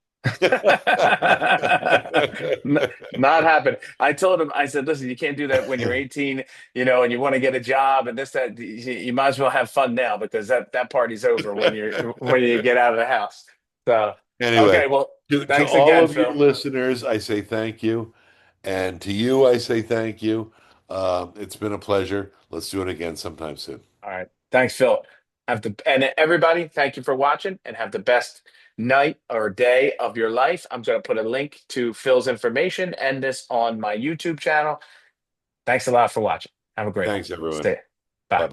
N- Not happening. I told him, I said, listen, you can't do that when you're 18, and you want to get a job and this, that. You might as well have fun now because that party's over when you get out of the house. So,
Anyway,
okay, well,
to
thanks
all
again,
of your
Phil.
listeners, I say thank you. And to you, I say thank you. It's been a pleasure. Let's do it again sometime soon.
All right. Thanks, Phil. And everybody, thank you for watching and have the best night or day of your life. I'm going to put a link to Phil's information and this on my YouTube channel. Thanks a lot for watching. Have a great one.
Thanks, everyone.
Stay.